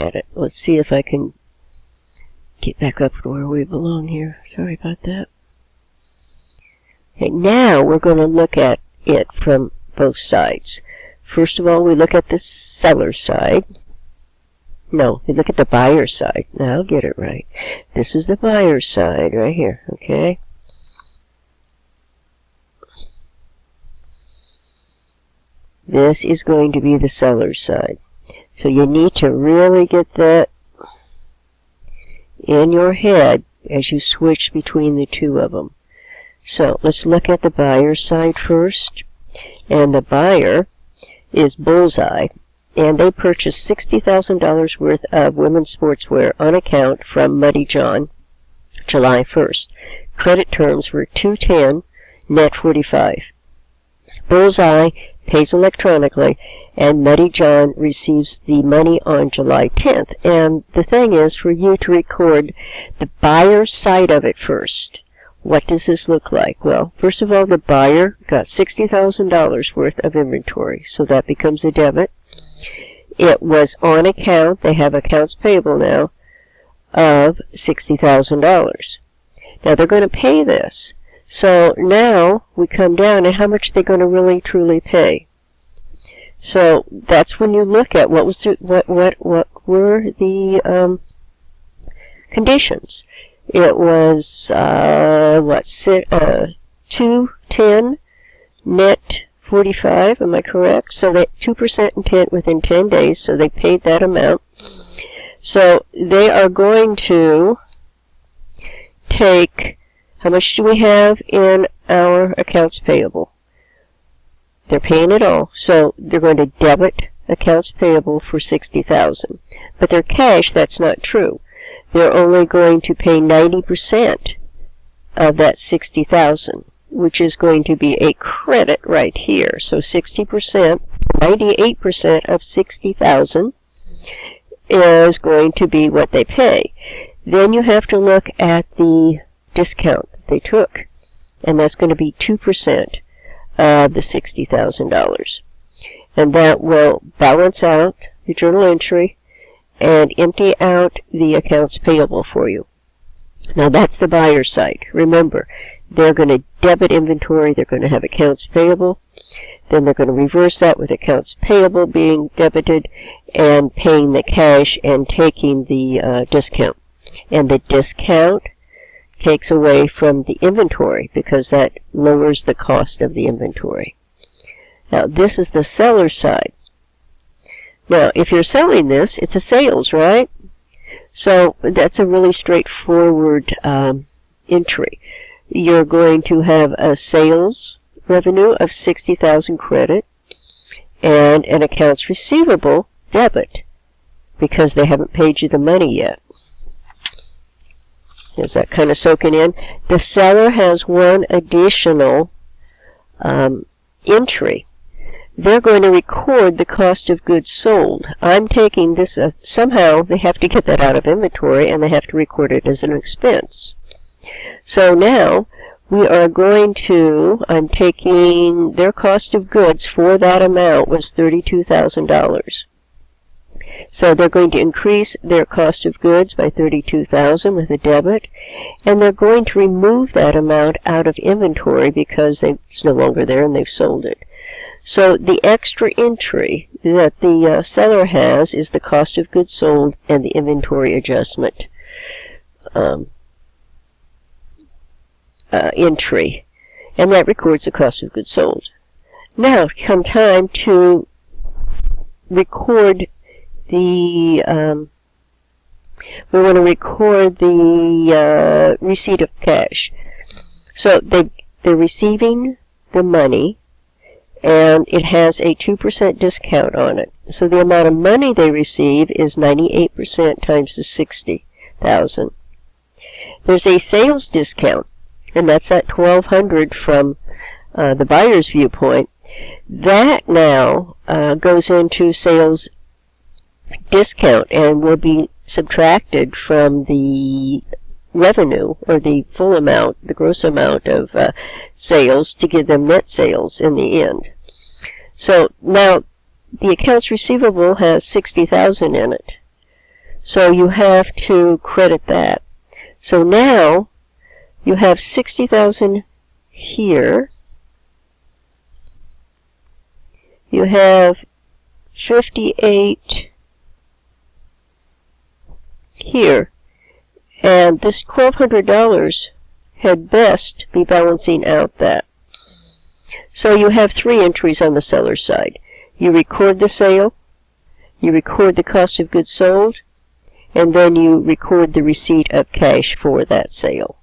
at it. Let's see if I can get back up to where we belong here. Sorry about that. Okay, now we're going to look at it from both sides. First of all, we look at the seller side. No, we look at the buyer side. Now I'll get it right. This is the buyer side right here, okay? This is going to be the seller's side. So you need to really get that in your head as you switch between the two of them. So let's look at the buyer side first. And the buyer is Bullseye, and they purchased $60,000 worth of women's sportswear on account from Muddy John, July 1st. Credit terms were $210, net $45. Bullseye pays electronically, and Muddy John receives the money on July 10th. And the thing is for you to record the buyer's side of it first. What does this look like? Well, first of all, the buyer got $60,000 worth of inventory, so that becomes a debit. It was on account, they have accounts payable now, of $60,000. Now they're going to pay this. So now we come down and how much are they going to really truly pay? So that's when you look at what was the, what were the conditions. It was $210 net $45. Am I correct? So that 2% intent within 10 days. So they paid that amount. So they are going to take. How much do we have in our accounts payable? They're paying it all. So they're going to debit accounts payable for $60,000. But their cash, that's not true. They're only going to pay 90% of that $60,000, which is going to be a credit right here. So 60%, 98% of $60,000 is going to be what they pay. Then you have to look at the discount that they took, and that's going to be 2% of the $60,000. And that will balance out the journal entry and empty out the accounts payable for you. Now that's the buyer side. Remember, they're going to debit inventory, they're going to have accounts payable, then they're going to reverse that with accounts payable being debited and paying the cash and taking the discount. And the discount takes away from the inventory because that lowers the cost of the inventory. Now this is the seller side. Now, if you're selling this, it's a sales, right? So that's a really straightforward entry. You're going to have a sales revenue of $60,000 credit and an accounts receivable debit because they haven't paid you the money yet. Is that kind of soaking in? The seller has one additional entry. They're going to record the cost of goods sold. I'm taking this, somehow they have to get that out of inventory and they have to record it as an expense. So now we are going to, I'm taking their cost of goods for that amount was $32,000. So they're going to increase their cost of goods by $32,000 with a debit, and they're going to remove that amount out of inventory because it's no longer there and they've sold it. So the extra entry that the seller has is the cost of goods sold and the inventory adjustment entry, and that records the cost of goods sold. Now come time to record the we want to record the receipt of cash. So they're receiving the money, and it has a 2% discount on it. So the amount of money they receive is 98% times the $60,000. There's a sales discount, and that's at $1,200 from the buyer's viewpoint. That now goes into sales discount and will be subtracted from the revenue, or the full amount, the gross amount of sales, to give them net sales in the end. So now the accounts receivable has $60,000 in it. So you have to credit that. So now you have 60,000 here. You have 58 here. And this $1,200 had best be balancing out that. So you have 3 entries on the seller's side. You record the sale, you record the cost of goods sold, and then you record the receipt of cash for that sale.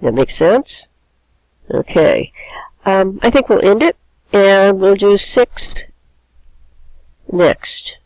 That makes sense? Okay. I think we'll end it, and we'll do 6 next.